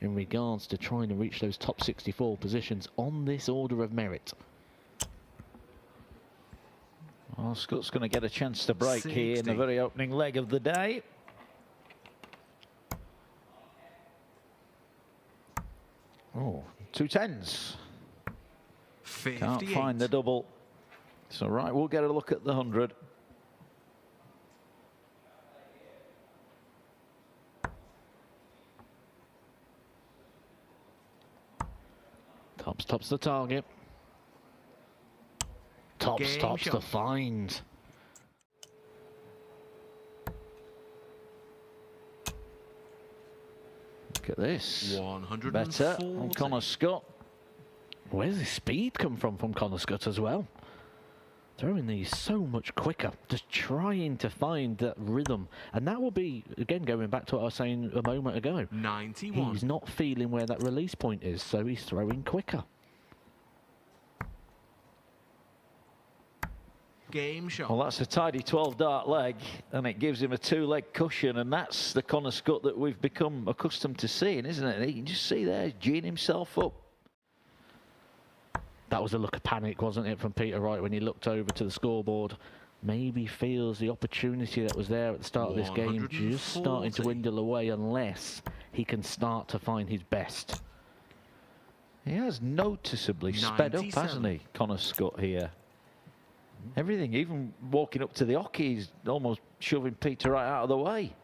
in regards to trying to reach those top 64 positions on this order of merit. Well, Scutt's going to get a chance to break 60 here in the very opening leg of the day. Oh, 2 10s. 58. Can't find the double. So Wright, we'll get a look at the 100. Tops the target. Tops the find. Look at this. 140. Better on Connor Scutt. Where's the speed come from Connor Scutt as well? Throwing these so much quicker, just trying to find that rhythm. And that will be, again, going back to what I was saying a moment ago. 91. He's not feeling where that release point is, so he's throwing quicker. Game shot. Well, that's a tidy 12-dart leg, and it gives him a 2-leg cushion, and that's the Connor Scutt that we've become accustomed to seeing, isn't it? You can just see there, he's geeing himself up. That was a look of panic, wasn't it, from Peter Wright when he looked over to the scoreboard. Maybe feels the opportunity that was there at the start of this game just starting to dwindle away unless he can start to find his best. He has noticeably sped up, hasn't he, Connor Scutt here? Everything, even walking up to the hockey, he's almost shoving Peter Wright out of the way.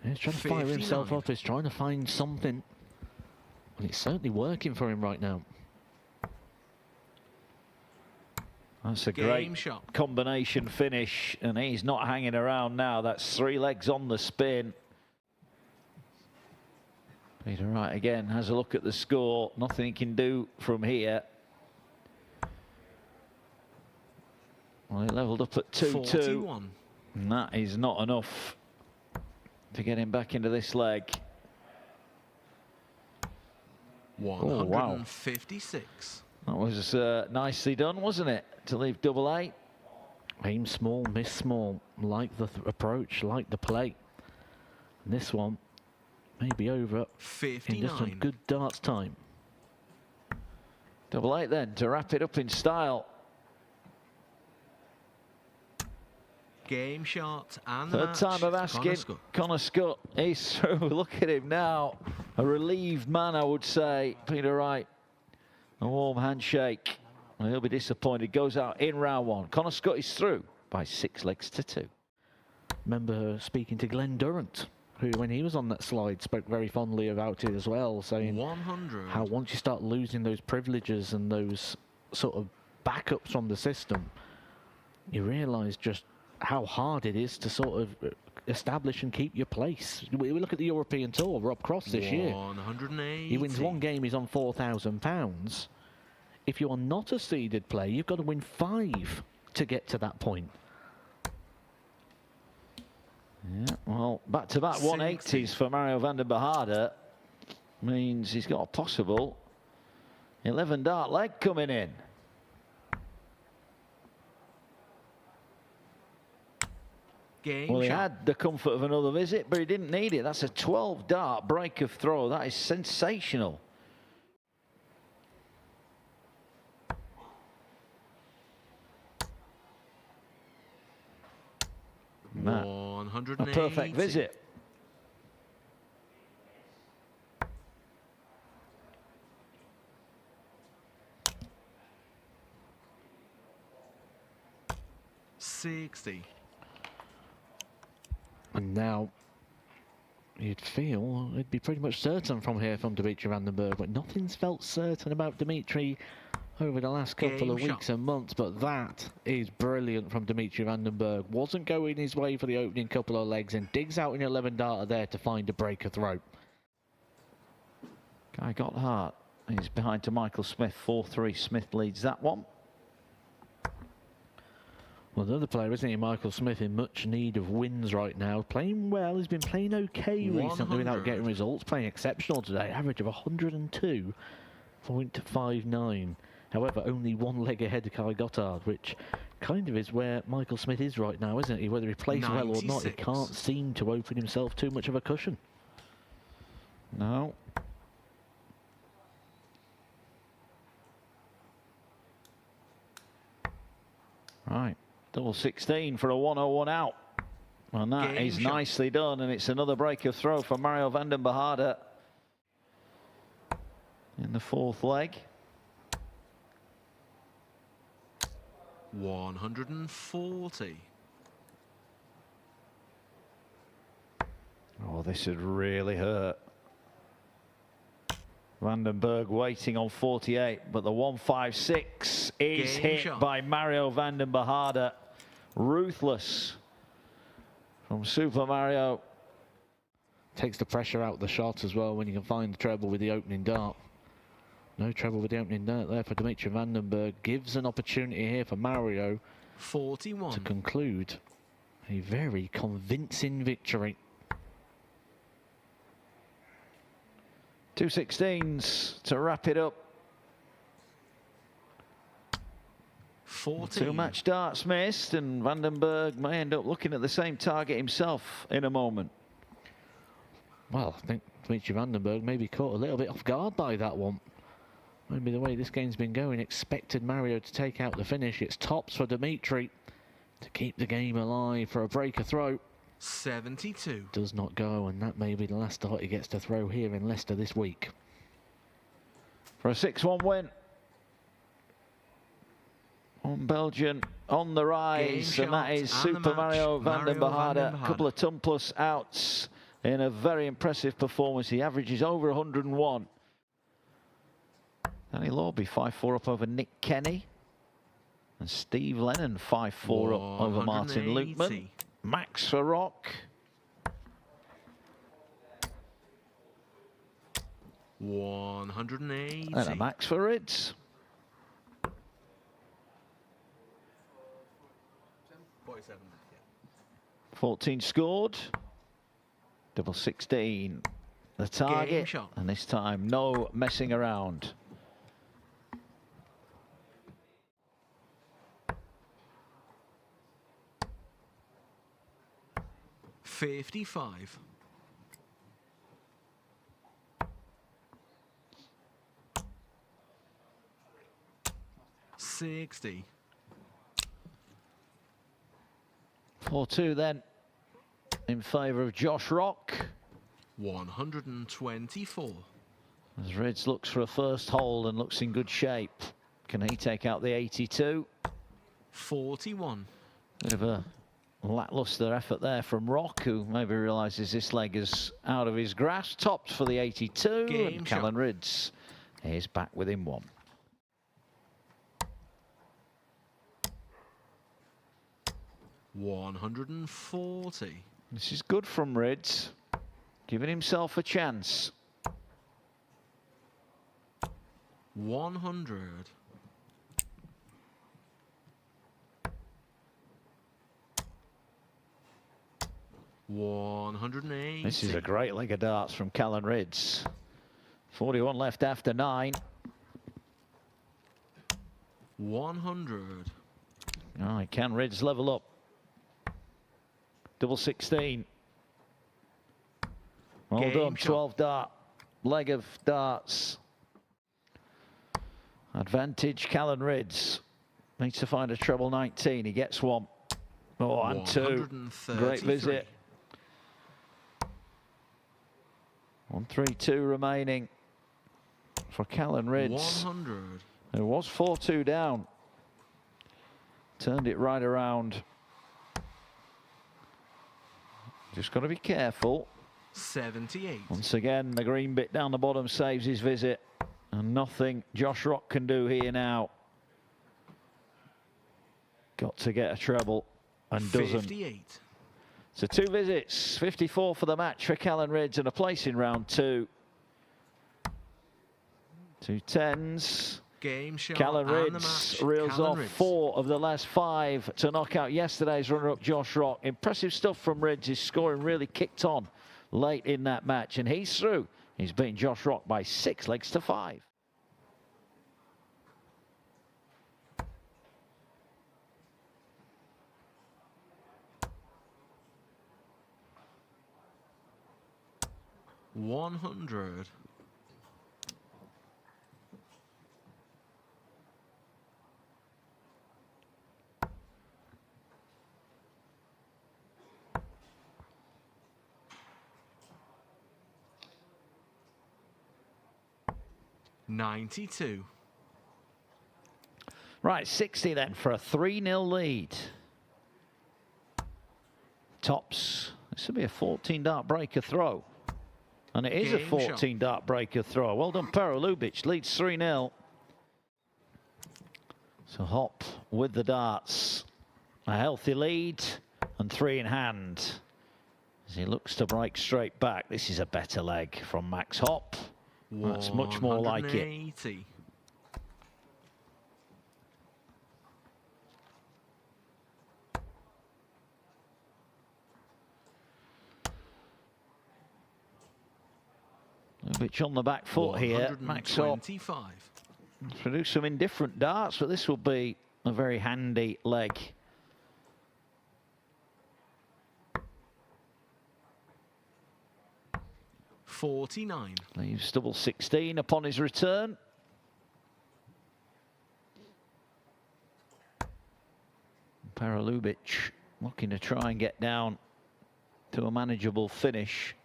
He's trying to fire himself up. He's trying to find something. And it's certainly working for him right now. That's a great combination finish. And he's not hanging around now. That's 3 legs on the spin. Peter Wright again has a look at the score. Nothing he can do from here. Well, he levelled up at 2-2. And that is not enough to get him back into this leg. 156. Oh, wow. That was nicely done, wasn't it? To leave double 8. Aim small, miss small. Like the approach, like the play. And this one may be over 59. In just some good darts time. Double 8 then to wrap it up in style. Game shot and the Third match. time of asking Connor Scutt. He's through. Look at him now. A relieved man, I would say. Peter Wright. A warm handshake. Well, he'll be disappointed. Goes out in round 1. Connor Scutt is through by 6 legs to 2. Remember speaking to Glenn Durrant, who, when he was on that slide, spoke very fondly about it as well, saying 100. How once you start losing those privileges and those sort of backups from the system, you realise just how hard it is to sort of establish and keep your place. We look at the European Tour, Rob Cross this year. 180. He wins 1 game, he's on £4,000. If you are not a seeded player, you've got to win 5 to get to that point. Yeah, well, back-to-back 180s for Mario Vandenbogaerde means he's got a possible 11-dart leg coming in. Well, he had the comfort of another visit, but he didn't need it. That's a 12-dart break of throw. That is sensational. That, 180. a perfect visit. $60. And now you'd feel it'd be pretty much certain from here from Dimitri Vandenbogaerde, but nothing's felt certain about Dimitri over the last couple of weeks and months. But that is brilliant from Dimitri Vandenbogaerde. Wasn't going his way for the opening couple of legs and digs out an 11-darter there to find a breaker throw. Guy got heart. He's behind to Michael Smith. 4-3. Smith leads that one. Well, another player, isn't he, Michael Smith, in much need of wins right now. Playing well, he's been playing okay recently without getting results. Playing exceptional today, average of 102.59. However, only one leg ahead of Kai Gottard, which kind of is where Michael Smith is right now, isn't he? Whether he plays well or not, he can't seem to open himself too much of a cushion. No. Right, double 16 for a 101 out. And that is nicely done, and it's another breaker throw for Mario Vandenbogaerde in the fourth leg. 140. Oh, this would really hurt. Vandenberg waiting on 48, but the 156 is hit by Mario Vandenbogaerde. Ruthless from Super Mario. Takes the pressure out of the shot as well when you can find the treble with the opening dart. No trouble with the opening dart there for Dimitri Vandenberg. Gives an opportunity here for Mario 41 to conclude a very convincing victory. 2 16s to wrap it up. 14. 2 match darts missed, and Vandenberg may end up looking at the same target himself in a moment. Well, I think Dimitri Vandenberg may be caught a little bit off guard by that one. Maybe the way this game's been going, expected Mario to take out the finish. It's tops for Dimitri to keep the game alive for a breaker throw. 72. Does not go, and that may be the last dart he gets to throw here in Leicester this week. For a 6-1 win. On Belgian, on the rise, and that is Super Mario Vandenbogaerde. A couple of ton plus outs in a very impressive performance. He averages over 101. Danny Lorby 5-4 up over Nick Kenny. And Steve Lennon 5-4 up over Martin Lukeman. Max for Rock. 180. And a max for Rydz. 47. 14 scored. Double 16. The target. And this time, no messing around. $55. 60. 4-2 then in favour of Josh Rock. 124. As Rydz looks for a first hold and looks in good shape. Can he take out the 82? 41. Bit of a lackluster effort there from Rock, who maybe realises this leg is out of his grasp. Topped for the 82, and Callan Rydz is back within one. $140. This is good from Rydz, giving himself a chance. 100. 180. This is a great leg of darts from Callan Rydz. 41 left after 9. 100. All right, can Rydz level up? Double 16. Well done, 12 dart. Leg of darts. Advantage, Callan Rydz. Needs to find a treble 19. He gets one. Oh, and 2. Great visit. 1-3-2 remaining for Callan Rydz. 100. It was 4-2 down. Turned it right around. Just got to be careful. 78. Once again, the green bit down the bottom saves his visit. And nothing Josh Rock can do here now. Got to get a treble and doesn't. 58. So 2 visits, 54 for the match for Callan Rydz and a place in round 2. 2 10s. Game shot. Callan Rydz reels off 4 of the last 5 to knock out yesterday's runner-up Josh Rock. Impressive stuff from Rydz. His scoring really kicked on late in that match, and he's through. He's beaten Josh Rock by 6 legs to 5. 100. $92. Right, 60 then for a 3-0 lead. Tops. This will be a 14 dart breaker throw. And it is a 14 dart breaker throw. Well done, Pero. Ljubic leads 3-0. So Hopp with the darts. A healthy lead and 3 in hand. As he looks to break straight back. This is a better leg from Max Hopp. That's much more like it. Ljubic on the back foot here. Max Hopp produce some indifferent darts, but this will be a very handy leg. $49. Leaves double 16 upon his return. Pero Ljubic looking to try and get down to a manageable finish.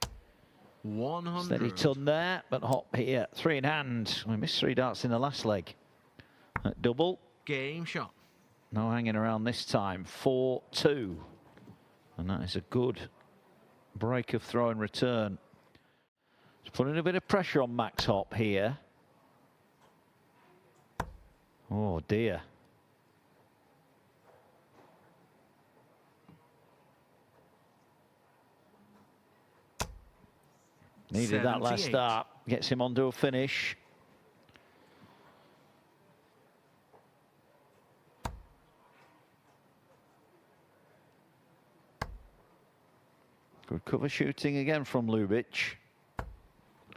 100. Steady ton there, but Hopp here, 3 in hand. We missed 3 darts in the last leg. At double. Game shot. No hanging around this time. 4-2. And that is a good break of throw and return. It's putting a bit of pressure on Max Hopp here. Oh dear. Needed that last start. Gets him onto a finish. Good cover shooting again from Ljubic.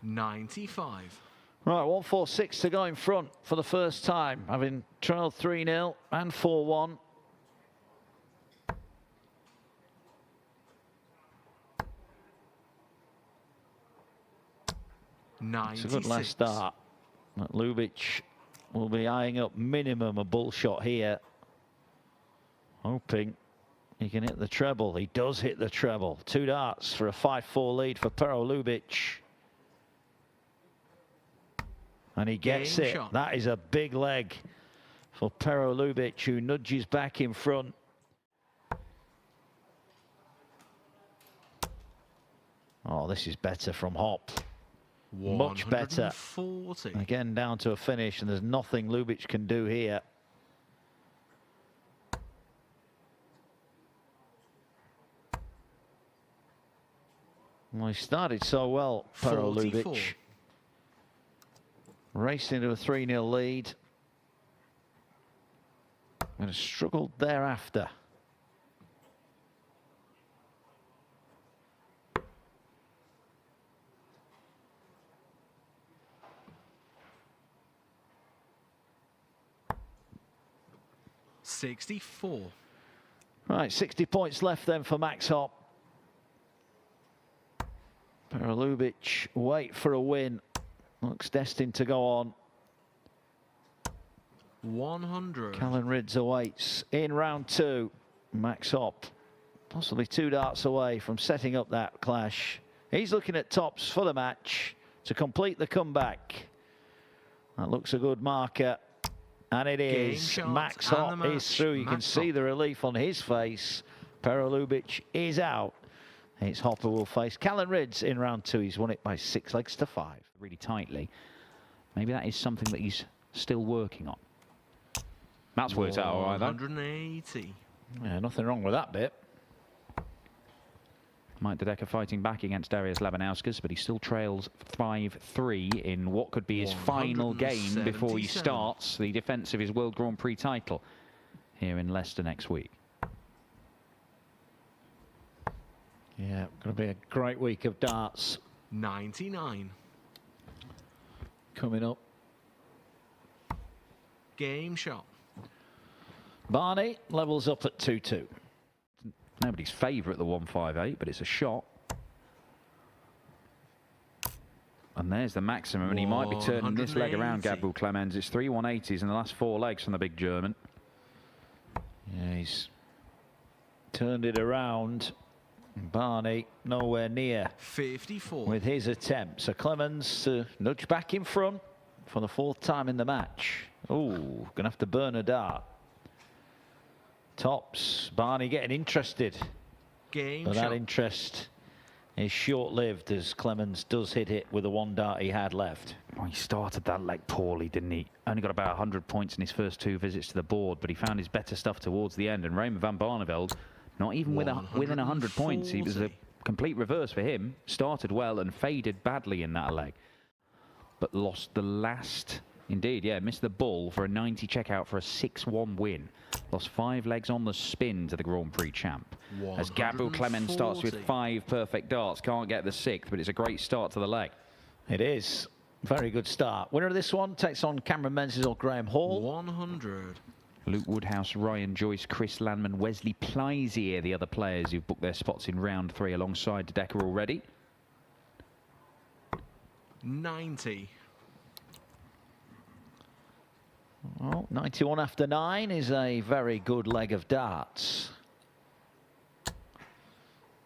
95. Right, 1-4-6 to go in front for the first time, having trailed 3-0 and 4-1. It's a good last start. But Ljubic will be eyeing up minimum a bull shot here. Hoping he can hit the treble. He does hit the treble. 2 darts for a 5-4 lead for Pero Ljubic. And he gets it. That is a big leg for Pero Ljubic, who nudges back in front. Oh, this is better from Hopp. Much better. Again, down to a finish, and there's nothing Ljubic can do here. Well, he started so well, Pero Ljubic. Raced into a 3-0 lead. And has struggled thereafter. $64. Right, 60 points left then for Max Hopp. Pero Ljubic wait for a win. Looks destined to go on. 100. Callan Rydz awaits in round 2. Max Hopp possibly 2 darts away from setting up that clash. He's looking at tops for the match to complete the comeback. That looks a good marker. And it is. Max Hopp is through. You can see the relief on his face. Pero Ljubic is out. It's Hopp who will face Callan Rydz in round 2. He's won it by 6 legs to 5. Really tightly. Maybe that is something that he's still working on. That's worked out all right, though. 180. Yeah, nothing wrong with that bit. Mike De Decker fighting back against Darius Labanauskas, but he still trails 5-3 in what could be his final game before he starts the defence of his World Grand Prix title here in Leicester next week. Yeah, going to be a great week of darts. 99. Coming up. Game shot. Barney levels up at 2-2. Nobody's favourite, the 158, but it's a shot. And there's the maximum, and he might be turning this leg around, Gabriel Clemens. It's 3 180s in the last 4 legs from the big German. Yeah, he's turned it around. Barney nowhere near 54 with his attempt. So Clemens to nudge back in front for the 4th time in the match. Oh, gonna have to burn a dart. Tops. Barney getting interested. Game but shot. that interest is short-lived as Clemens does hit it with the 1 dart he had left. Well, he started that leg poorly, didn't he? Only got about 100 points in his first 2 visits to the board, but he found his better stuff towards the end. And Raymond van Barneveld, not even within 100 points, he was a complete reverse for him. Started well and faded badly in that leg, but lost the last. Indeed, yeah, missed the bull for a 90 checkout for a 6-1 win. Lost 5 legs on the spin to the Grand Prix champ. As Gabriel Clemens starts with 5 perfect darts, can't get the 6th, but it's a great start to the leg. It is. Very good start. Winner of this one takes on Cameron Menzies or Graeme Hall. 100. Luke Woodhouse, Ryan Joyce, Chris Landman, Wesley Plaisier, the other players who've booked their spots in round 3 alongside Decker already. 90. Well, 91 after 9 is a very good leg of darts.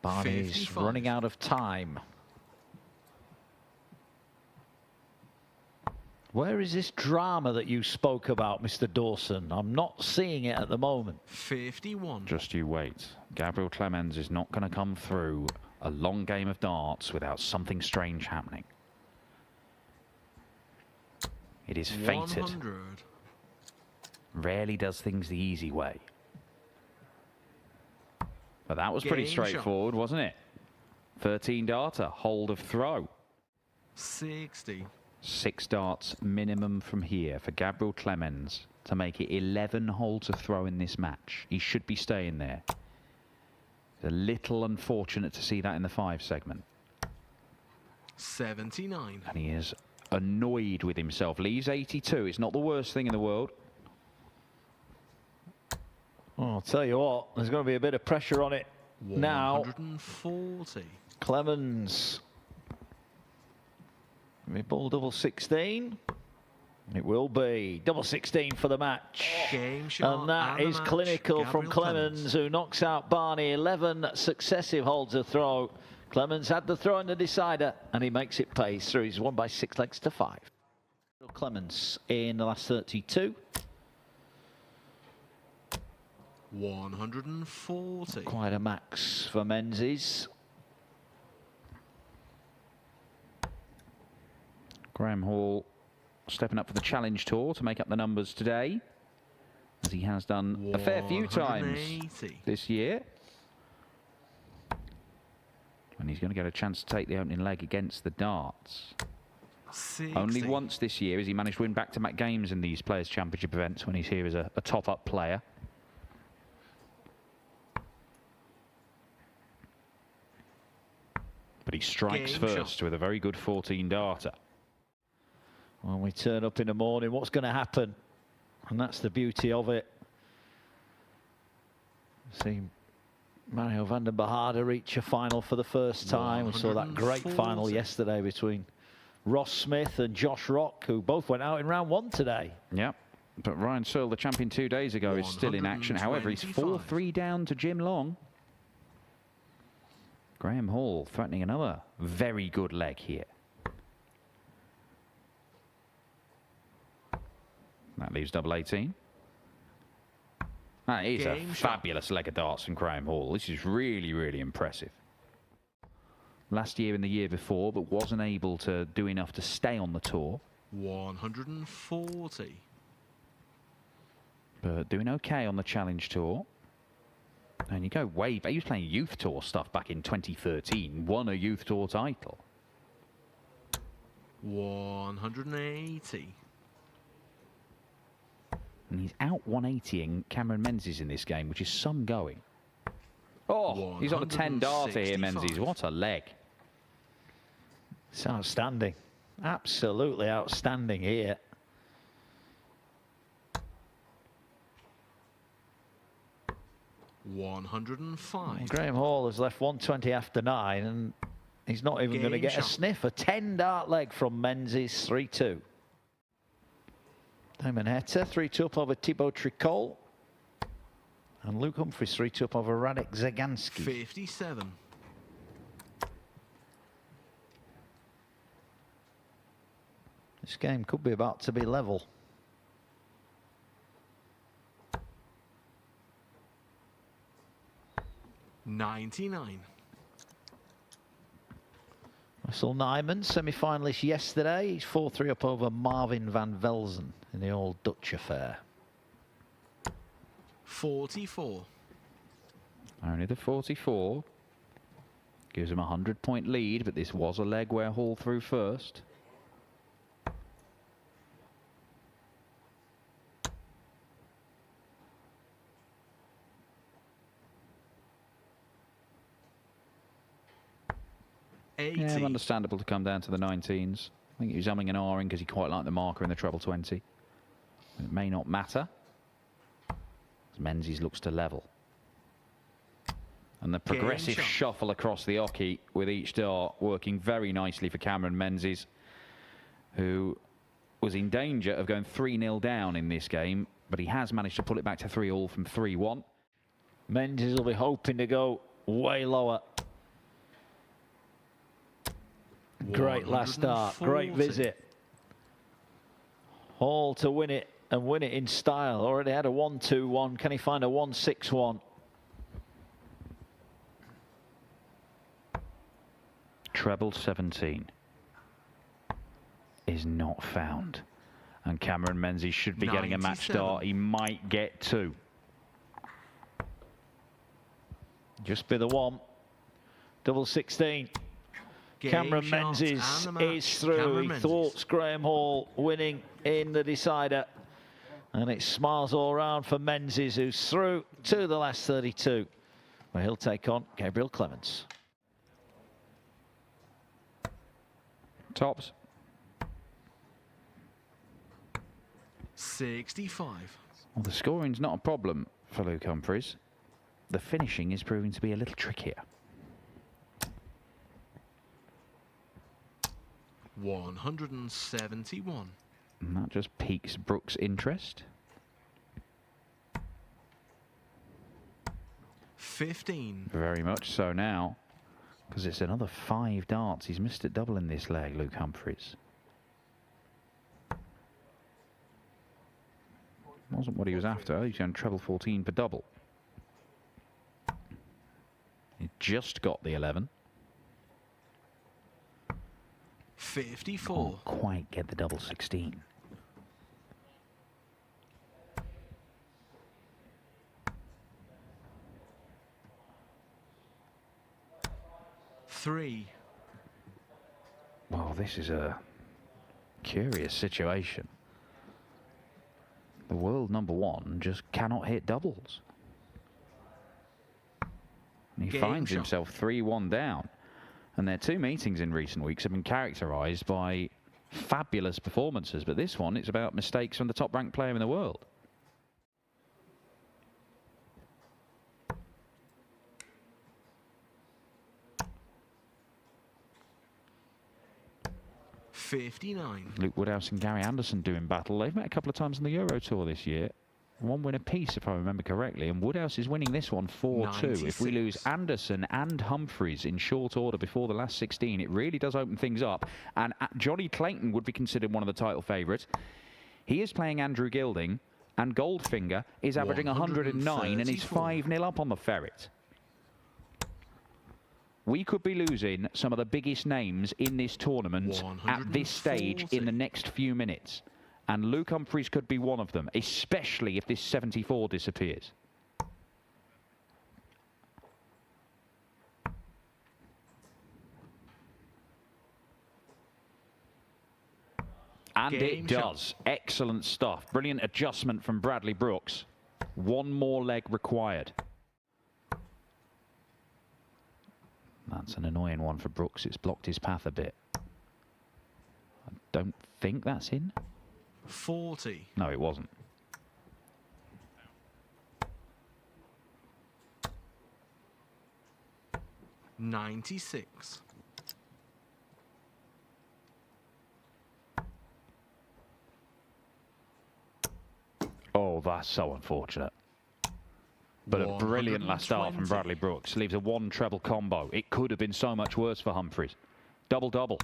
Barney's 55. running out of time. Where is this drama that you spoke about, Mr. Dawson? I'm not seeing it at the moment. 51. Just you wait. Gabriel Clemens is not going to come through a long game of darts without something strange happening. It is fated. 100. Rarely does things the easy way. But that was pretty straightforward, wasn't it? 13 darter, hold of throw. 60. 6 darts minimum from here for Gabriel Clemens to make it 11 holds of throw in this match. He should be staying there. It's a little unfortunate to see that in the 5 segment. 79. And he is annoyed with himself. Leaves 82. It's not the worst thing in the world. Well, I'll tell you what, there's going to be a bit of pressure on it now. 140. Clemens. Ball double 16. It will be double 16 for the match. Game shot. And that is clinical from Clemens, who knocks out Barney. 11 successive holds of throw. Clemens had the throw in the decider, and he makes it pay through. He's won by 6 legs to 5. Clemens in the last 32. 140. Quite a max for Menzies. Graeme Hall stepping up for the Challenge Tour to make up the numbers today, as he has done a fair few times this year. And he's going to get a chance to take the opening leg against the darts. 60. Only once this year has he managed to win back-to-back games in these Players' Championship events when he's here as a top-up player. But he strikes first with a very good 14 darter. When we turn up in the morning, what's going to happen? And that's the beauty of it. See Mario Vandenbogaerde reach a final for the first time. We saw that great final yesterday between Ross Smith and Josh Rock, who both went out in round 1 today. Yep. But Ryan Searle, the champion 2 days ago, is still in action. However, he's 4-3 down to Jim Long. Graeme Hall threatening another very good leg here. That leaves double 18. That is a fabulous leg of darts from Graeme Hall. This is really, really impressive. Last year and the year before, but wasn't able to do enough to stay on the tour. 140. But doing okay on the Challenge Tour. And you go way back. He was playing Youth Tour stuff back in 2013. Won a Youth Tour title. 180. And he's out 180ing Cameron Menzies in this game, which is some going. Oh, he's on a 10 darter here, Menzies. What a leg. It's outstanding. Absolutely outstanding here. $105. Graeme Hall has left 120 after 9, and He's not even going to get a sniff. A 10-dart leg from Menzies, 3-2. Damon Heta, 3-2 up over Thibaut Tricol. And Luke Humphries, 3-2 up over Radek Zagansky. 57. This game could be about to be level. $99. Wessel Nijman, semi-finalist yesterday. He's 4-3 up over Marvin van Velzen in the old Dutch affair. 44. Only the 44. Gives him a 100-point lead, but this was a leg where Hall threw first. Yeah, understandable to come down to the 19s. I think he was umming and ahhing because he quite liked the marker in the treble 20. It may not matter, as Menzies looks to level. And the progressive shuffle across the oche with each dart working very nicely for Cameron Menzies, who was in danger of going 3-0 down in this game, but he has managed to pull it back to 3-all from 3-1. Menzies will be hoping to go way lower. Great last start, great visit. Hall to win it, and win it in style. Already had a 1-2-1. Can he find a 1-6-1? Treble 17 is not found. And Cameron Menzies should be getting a match start. He might get 2. Just be the one. Double 16. Cameron Menzies is through. He thwarts Graeme Hall, winning in the decider. And it smiles all around for Menzies, who's through to the last 32, where he'll take on Gabriel Clemens. Tops. 65. Well, the scoring's not a problem for Luke Humphries. The finishing is proving to be a little trickier. 171. And that just piques Brooks' interest. 15. Very much so now, because it's another 5 darts. He's missed a double in this leg, Luke Humphries. Wasn't what he was after. He's going treble 14 for double. He just got the 11. 54. Can't quite get the double 16. Three. Well, this is a curious situation. The world #1 just cannot hit doubles. And he finds himself 3-1 down. And their 2 meetings in recent weeks have been characterised by fabulous performances. But this one, it's about mistakes from the top-ranked player in the world. $59. Luke Woodhouse and Gary Anderson doing battle. They've met a couple of times on the Euro Tour this year. 1 win apiece, if I remember correctly, and Woodhouse is winning this one 4-2. If we lose Anderson and Humphries in short order before the last 16, it really does open things up. And Johnny Clayton would be considered one of the title favourites. He is playing Andrew Gilding, and Goldfinger is averaging 109, and he's 5-0 up on the Ferret. We could be losing some of the biggest names in this tournament at this stage in the next few minutes. And Luke Humphries could be one of them, especially if this 74 disappears. And it does. Excellent stuff. Brilliant adjustment from Bradley Brooks. 1 more leg required. That's an annoying one for Brooks. It's blocked his path a bit. I don't think that's in. 40. No, it wasn't. $96. Oh, that's so unfortunate. But a brilliant last start from Bradley Brooks. Leaves a 1 treble combo. It could have been so much worse for Humphries. Double-double.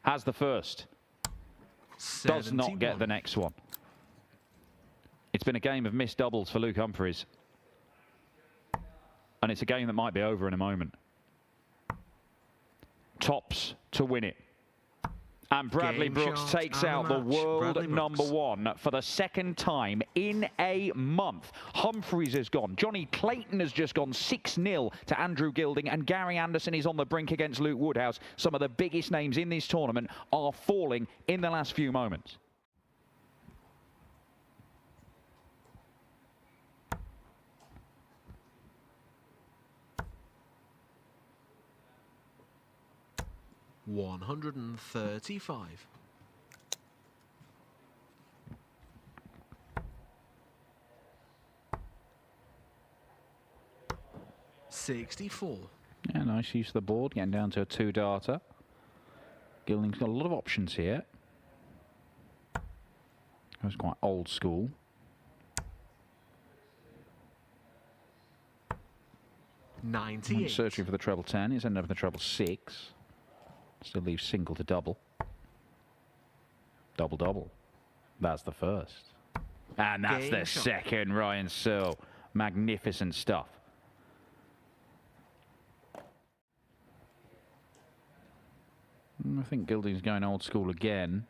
Has the first. Does not get the next one. It's been a game of missed doubles for Luke Humphries. And it's a game that might be over in a moment. Tops to win it. And Bradley Brooks takes out the world #1 for the 2nd time in a month. Humphries has gone. Johnny Clayton has just gone 6-0 to Andrew Gilding, and Gary Anderson is on the brink against Luke Woodhouse. Some of the biggest names in this tournament are falling in the last few moments. $135. 64. Yeah, nice use of the board, getting down to a 2-darter. Gilding's got a lot of options here. That was quite old school. $98. Searching for the treble 10. He's ended up in the treble 6. Still leaves single to double. Double-double. That's the first. And that's the second, Ryan Searle. Magnificent stuff. I think Gilding's going old school again.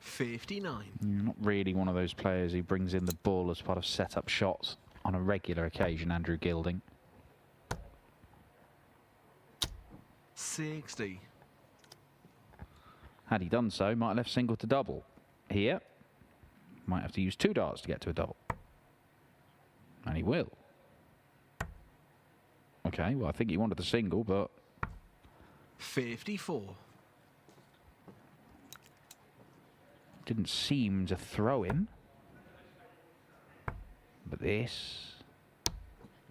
$59. Not really one of those players who brings in the ball as part of set-up shots on a regular occasion, Andrew Gilding. 60. Had he done so, might have left single to double. Here, might have to use 2 darts to get to a double. And he will. Okay, well, I think he wanted the single, but... 54. Didn't seem to throw him. But this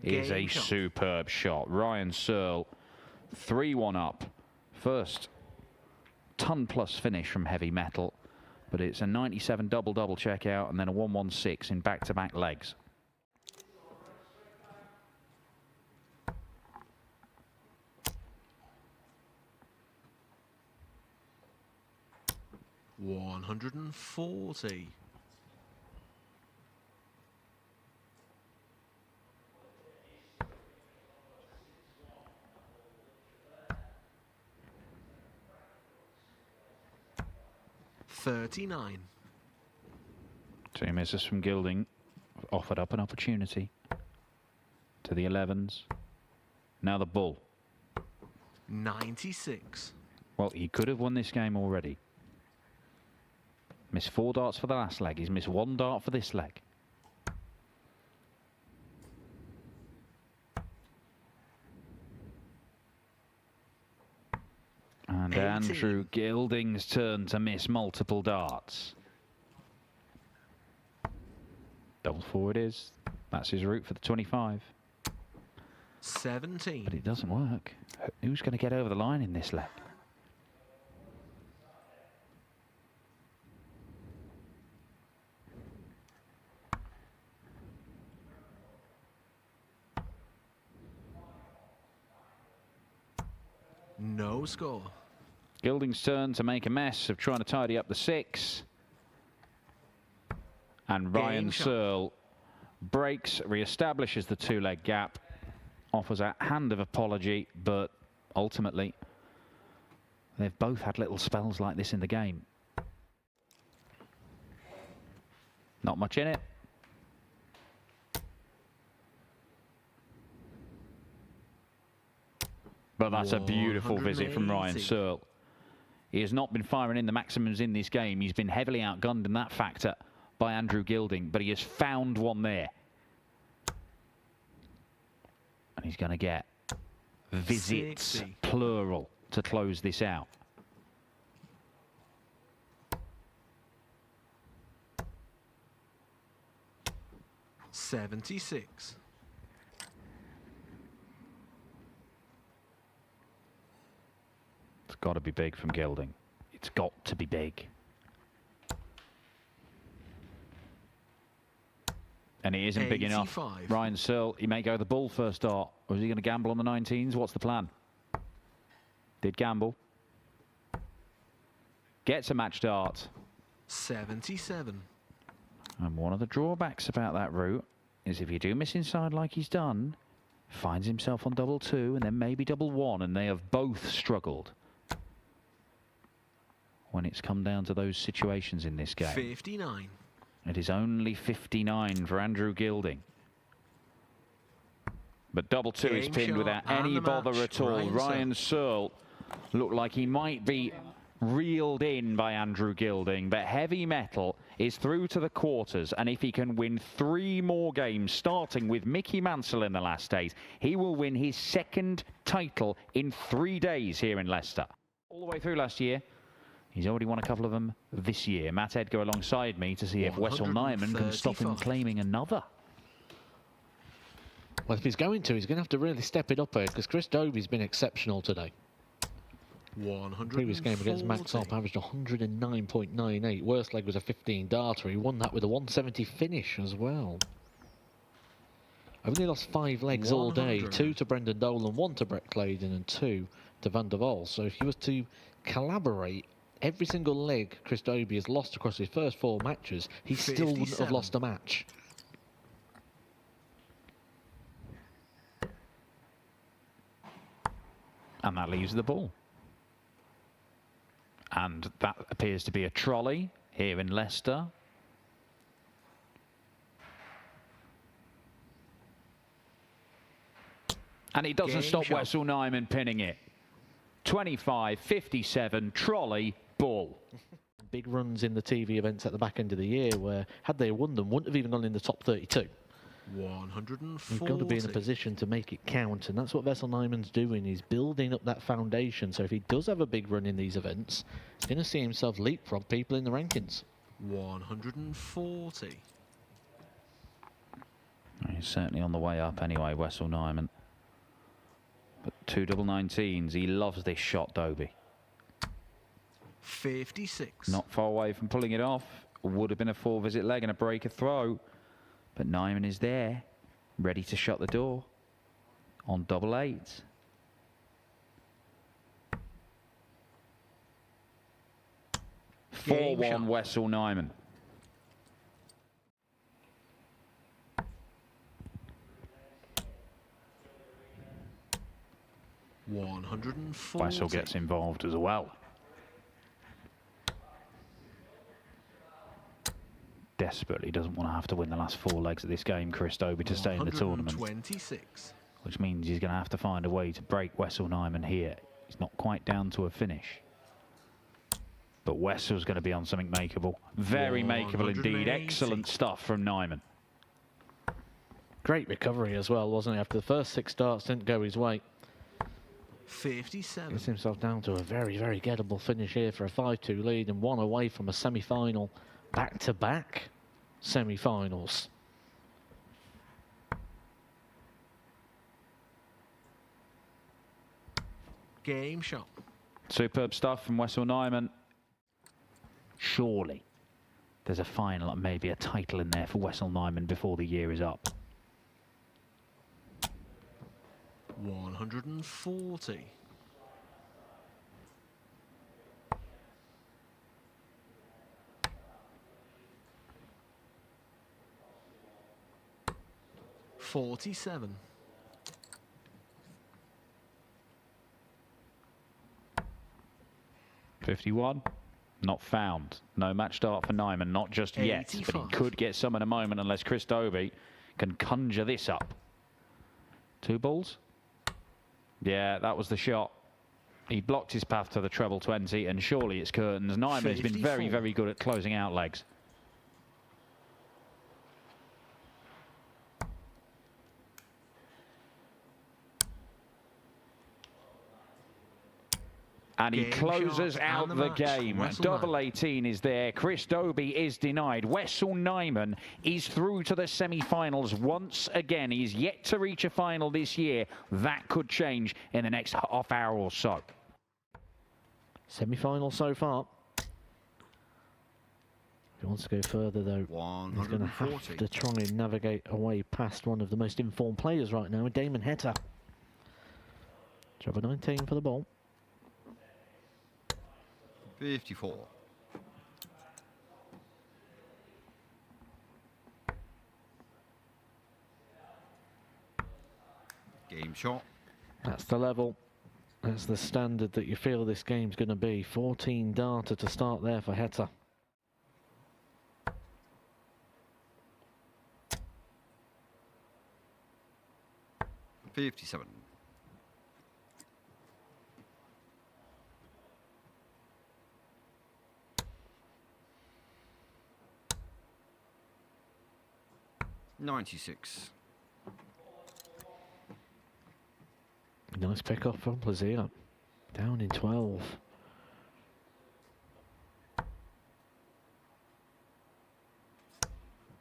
is a superb shot. Ryan Searle, 3-1 up. First ton-plus finish from heavy metal. But it's a 97 double-double checkout and then a 116 in back-to-back legs. $140. 39. 2 misses from Gilding. Offered up an opportunity. To the 11s. Now the bull. 96. Well, he could have won this game already. Missed 4 darts for the last leg. He's missed 1 dart for this leg. And 18. Andrew Gilding's turn to miss multiple darts. Double 4 it is. That's his route for the 25. 17. But it doesn't work. Who's going to get over the line in this leg? No score. Gilding's turn to make a mess of trying to tidy up the 6. And Ryan Searle breaks, re-establishes the 2-leg gap, offers a hand of apology, but ultimately they've both had little spells like this in the game. Not much in it. But that's a beautiful visit from Ryan Searle. He has not been firing in the maximums in this game. He's been heavily outgunned in that factor by Andrew Gilding, but he has found one there. And he's going to get visits, 60. plural, to close this out. $76. Got to be big from Gilding. It's got to be big. And it isn't big enough. Ryan Searle, he may go the bull first start. Or is he going to gamble on the 19s? What's the plan? Did gamble. Gets a match start. 77. And one of the drawbacks about that route is if you do miss inside like he's done, finds himself on double 2 and then maybe double 1, and they have both struggled when it's come down to those situations in this game. 59. It is only 59 for Andrew Gilding. But double 2 is pinned without any bother at all. Ryan Searle looked like he might be reeled in by Andrew Gilding, but Heavy Metal is through to the quarters, and if he can win 3 more games, starting with Mickey Mansell in the last days, he will win his 2nd title in 3 days here in Leicester. All the way through last year. He's already won a couple of them this year. Matt Edgar alongside me to see if Wessel Nijman can stop him claiming another. Well, if he's going to have to really step it up here, because Chris Dobey's been exceptional today. 140. Previous game against Max Hopp averaged 109.98. Worst leg was a 15 darter. He won that with a 170 finish as well. Only lost 5 legs all day. 2 to Brendan Dolan, 1 to Brett Claydon, and 2 to Vandenbogaerde. So if he was to collaborate every single leg Chris Dobey has lost across his first 4 matches, he still wouldn't have lost a match. And that leaves the ball. And that appears to be a trolley here in Leicester. And it doesn't stop Wessel Nijman pinning it. 25-57, trolley, ball. Big runs in the TV events at the back end of the year where, had they won them, wouldn't have even gone in the top 32. 140. You've got to be in a position to make it count, and that's what Wessel Nijman's doing. He's building up that foundation, so if he does have a big run in these events, he's going to see himself leapfrog people in the rankings. 140. He's certainly on the way up anyway, Wessel Nijman. But 2 double 19s, he loves this shot, Dobey. 56. Not far away from pulling it off. Would have been a 4-visit leg and a breaker throw. But Nijman is there, ready to shut the door on double 8. Game 4-1 shot. Wessel Nijman. Wessel gets involved as well. Desperately doesn't want to have to win the last 4 legs of this game, Chris Dobey, to stay in the tournament. 26. Which means he's going to have to find a way to break Wessel Nijman here. He's not quite down to a finish. But Wessel's going to be on something makeable. Very makeable indeed. Excellent stuff from Nijman. Great recovery as well, wasn't it? After the first 6 starts, didn't go his way. 57. Gets himself down to a very, very gettable finish here for a 5-2 lead and 1 away from a semi-final. Back-to-back semi-finals. Game shot. Superb stuff from Wessel Nijman. Surely there's a final and maybe a title in there for Wessel Nijman before the year is up. 140. $47. 51. Not found. No match start for Nijman, not just yet. 85. But he could get some in a moment unless Chris Dobey can conjure this up. 2 balls? Yeah, that was the shot. He blocked his path to the treble 20, and surely it's curtains. Nijman has been very, very good at closing out legs. And he closes out the game. Double 18 is there. Chris Dobey is denied. Wessel Nijman is through to the semi-finals once again. He's yet to reach a final this year. That could change in the next half hour or so. Semi-final so far. If he wants to go further, though, he's going to have to try and navigate away past one of the most informed players right now, Damon Heta. Job of 19 for the ball. 54. Game shot. That's the level. That's the standard that you feel this game's going to be. 14 darter to start there for Heta. $57. $96. Nice pick up from Plaisier. Down in 12.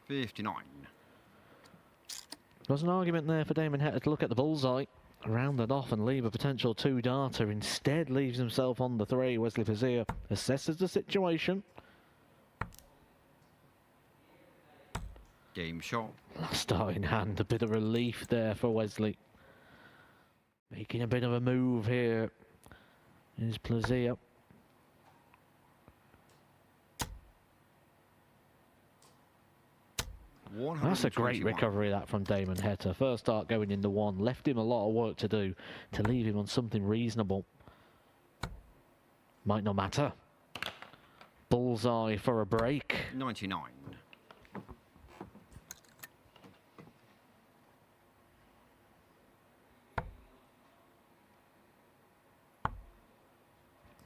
$59. There's an argument there for Damon Heta to look at the bullseye, round it off and leave a potential 2-darter. Instead leaves himself on the 3. Wesley Plaisier assesses the situation. Game shot. Last start in hand, a bit of relief there for Wesley. Making a bit of a move here is Plaisier. That's a great recovery, that, from Damon Heta. First start going in the 1, left him a lot of work to do to leave him on something reasonable. Might not matter. Bullseye for a break. 99.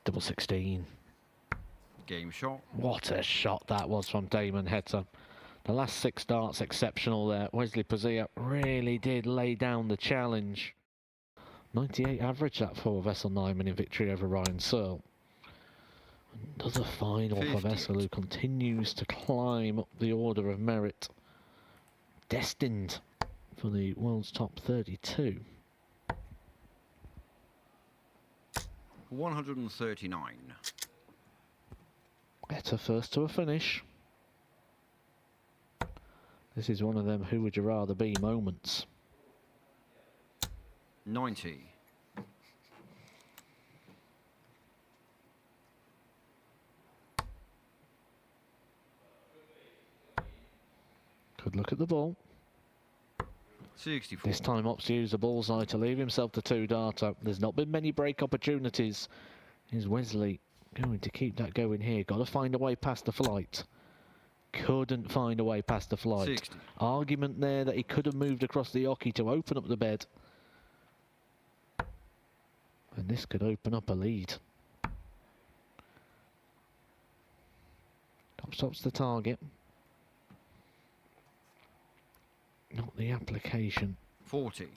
Double 16. Game shot. What a shot that was from Damon Heta. The last 6 darts exceptional there. Wesley Plaisier really did lay down the challenge. 98 average that for Wessel Nijman in victory over Ryan Searle. Another final for Wessel, who continues to climb up the order of merit. Destined for the world's top 32. 139. Heta first to a finish. This is one of them who would you rather be moments. 90. Good look at the ball. 64. This time opts to use the bullseye to leave himself to 2-darter. There's not been many break opportunities. Is Wesley going to keep that going here? Got to find a way past the flight. Couldn't find a way past the flight. 60. Argument there that he could have moved across the oche to open up the bed. And this could open up a lead. Top stop's the target. Not the application. 40.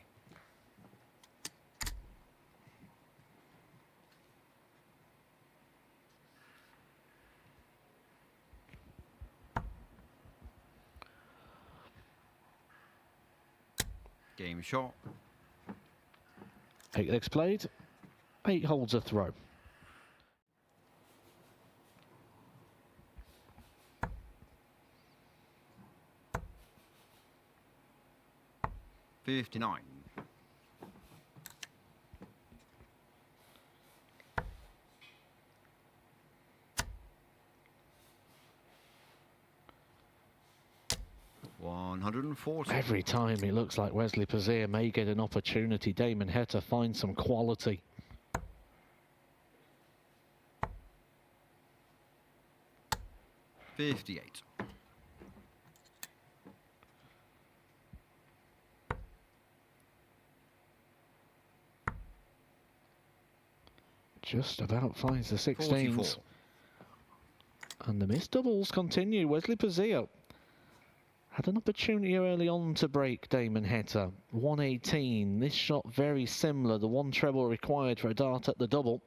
Game shot. 8 legs played. 8 holds a throw. $59. $140. Every time it looks like Wesley Plaisier may get an opportunity, Damon Heta finds some quality. $58. Just about finds the 16s. 44. And the missed doubles continue. Wesley Plaisier had an opportunity early on to break Damon Heta. 118. This shot very similar. The 1 treble required for a dart at the double.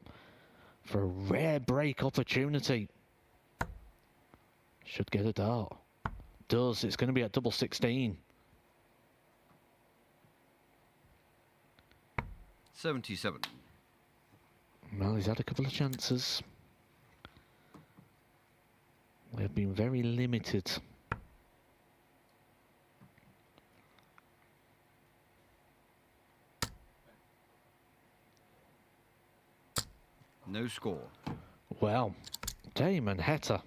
For a rare break opportunity. Should get a dart. Does. It's going to be at double 16. 77. Well, he's had a couple of chances. They've been very limited. No score. Well, Damon Heta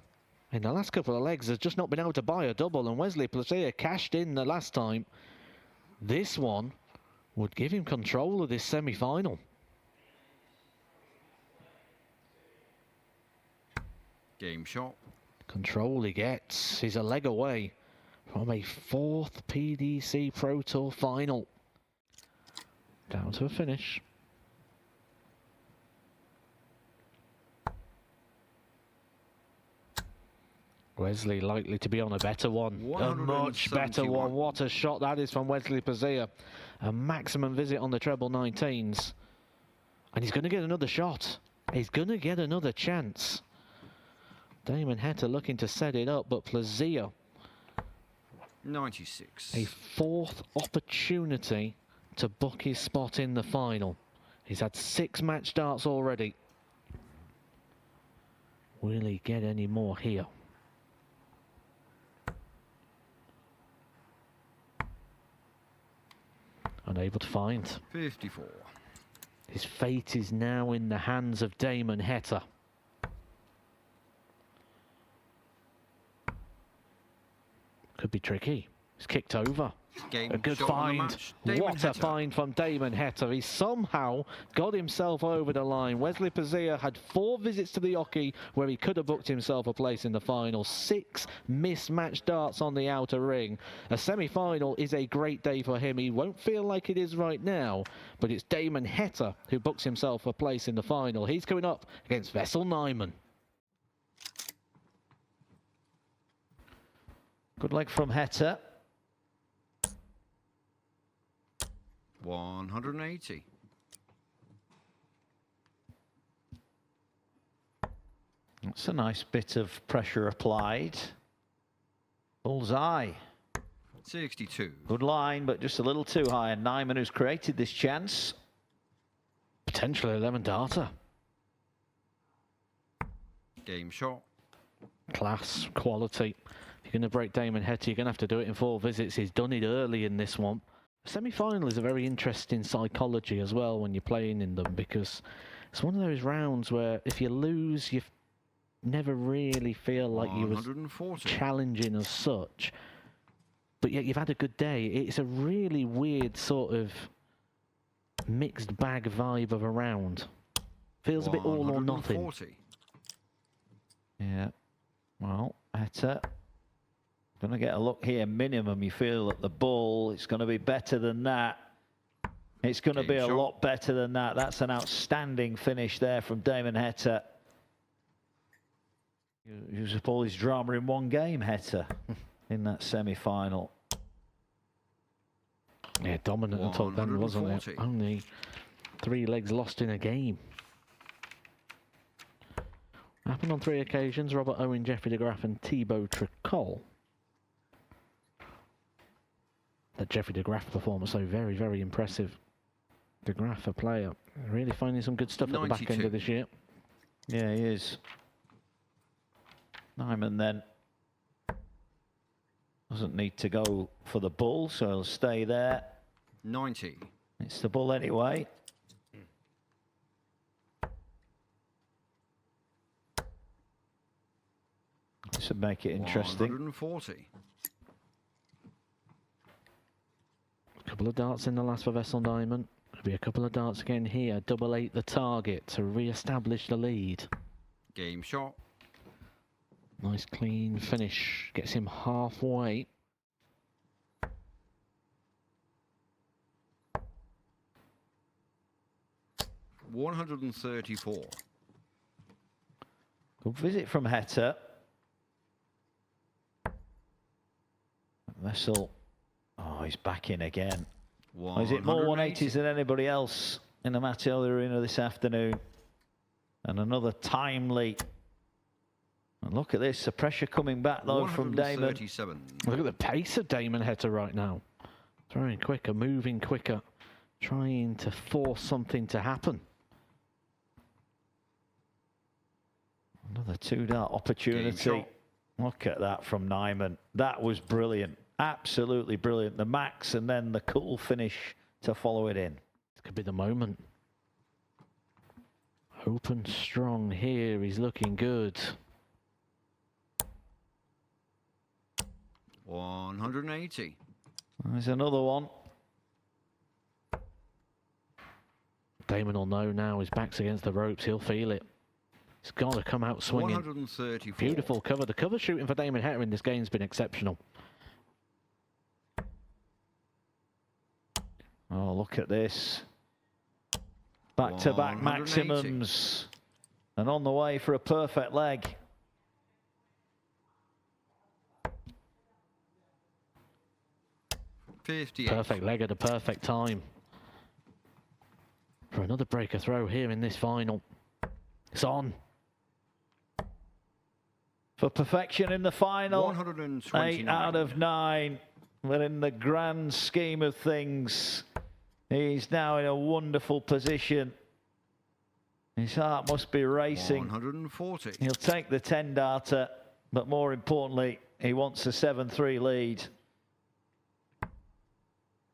in the last couple of legs has just not been able to buy a double, and Wesley Plaisier cashed in the last time. This one would give him control of this semi-final. Game shot. Control he gets. He's a leg away from a 4th PDC Pro Tour final. Down to a finish. Wesley likely to be on a better one. A much better one. What a shot that is from Wesley Plaisier. A maximum visit on the treble 19s. And he's going to get another shot. He's going to get another chance. Damon Heta looking to set it up, but Plaisier. 96. A 4th opportunity to book his spot in the final. He's had 6 match starts already. Will he get any more here? Unable to find. 54. His fate is now in the hands of Damon Heta. Could be tricky. He's kicked over. A good find. What a find from Damon Heta. He somehow got himself over the line. Wesley Plaisier had 4 visits to the hockey where he could have booked himself a place in the final. 6 mismatched darts on the outer ring. A semi-final is a great day for him. He won't feel like it is right now, but it's Damon Heta who books himself a place in the final. He's coming up against Wessel Nijman. Good leg from Heta. 180. That's a nice bit of pressure applied. Bullseye. 62. Good line, but just a little too high. And Nijman, who's created this chance. Potentially 11 darter. Game shot. Class, quality. If you're going to break Damon Heta, you're going to have to do it in 4 visits. He's done it early in this one. Semi-final is a very interesting psychology as well when you're playing in them, because it's one of those rounds where if you lose, you never really feel like you were challenging as such, but yet you've had a good day. It's a really weird sort of mixed bag vibe of a round. Feels a bit all or nothing. Yeah. Well, Heta. Going to get a look here, minimum. You feel at the ball, it's going to be better than that. It's going to be a lot better than that. That's an outstanding finish there from Damon Heta. Used up all his drama in one game, Heta, in that semi-final. Yeah, dominant until then, wasn't it? Only 3 legs lost in a game. Happened on 3 occasions. Robert Owen, Jeffrey de Graaf and Thibaut Tricol. That Jeffrey de Graaf performance, so very, very impressive. De Graaf, a player, really finding some good stuff 92. At the back end of this year. Yeah, he is. Nijman then doesn't need to go for the bull, so he'll stay there. 90. It's the bull anyway. This would make it interesting. 140. A couple of darts in the last for Wessel Nijman. There'll be a couple of darts again here. 8 the target to re-establish the lead. Game shot. Nice clean finish. Gets him halfway. $134. Good visit from Heta. Wessel. Oh, he's back in again. Oh, is it more 180s than anybody else in the Matteo Arena this afternoon? And another timely. And look at this, the pressure coming back though from Damon. Look at the pace of Damon Heta right now. Throwing quicker, moving quicker, trying to force something to happen. Another 2-dart opportunity. Look at that from Nijman. That was brilliant. Absolutely brilliant. The max and then the cool finish to follow it in. This could be the moment. Open strong here. He's looking good. 180. There's another one. Damon will know now his back's against the ropes. He'll feel it. He's got to come out swinging. 134. Beautiful cover. The cover shooting for Damon Heta in this game's been exceptional. Oh, look at this. Back-to-back maximums. And on the way for a perfect leg. Perfect leg at a perfect time. For another breaker throw here in this final. It's on. For perfection in the final. 129. 8 out of 9. But in the grand scheme of things, he's now in a wonderful position. His heart must be racing. 140. He'll take the 10 darter, but more importantly, he wants a 7-3 lead.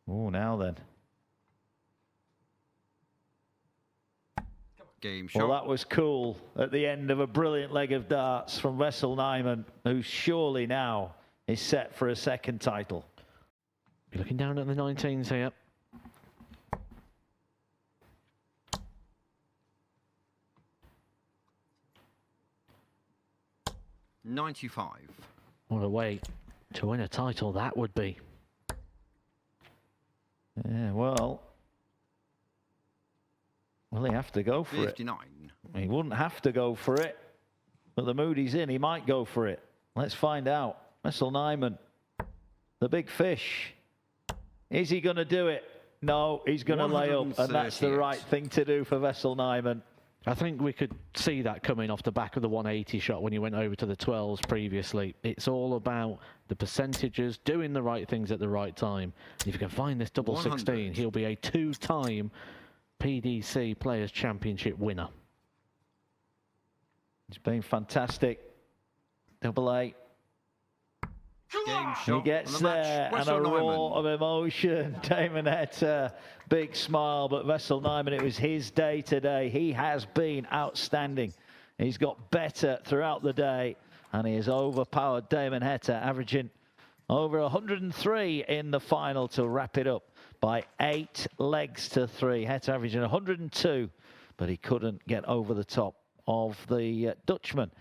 Oh, now then. Game shot. Well, that was cool at the end of a brilliant leg of darts from Wessel Nijman, who surely now is set for a second title. You're looking down at the 19s here. $95. What a way to win a title that would be. Yeah, well, will he have to go for 59. it? He wouldn't have to go for it, but the mood he's in, he might go for it. Let's find out. Wessel Nijman, the big fish. Is he going to do it? No, he's going to lay up, and that's the right thing to do for Wessel Nijman. I think we could see that coming off the back of the 180 shot when you went over to the 12s previously. It's all about the percentages, doing the right things at the right time. And if you can find this double 16, he'll be a 2-time PDC Players' Championship winner. He's been fantastic. Double 8. Game He shot. gets there, and a roar of emotion. Damon Heta, big smile, but Wessel Nijman, it was his day today. He has been outstanding. He's got better throughout the day, and he has overpowered Damon Heta, averaging over 103 in the final to wrap it up by 8 legs to 3. Heta averaging 102, but he couldn't get over the top of the Dutchman.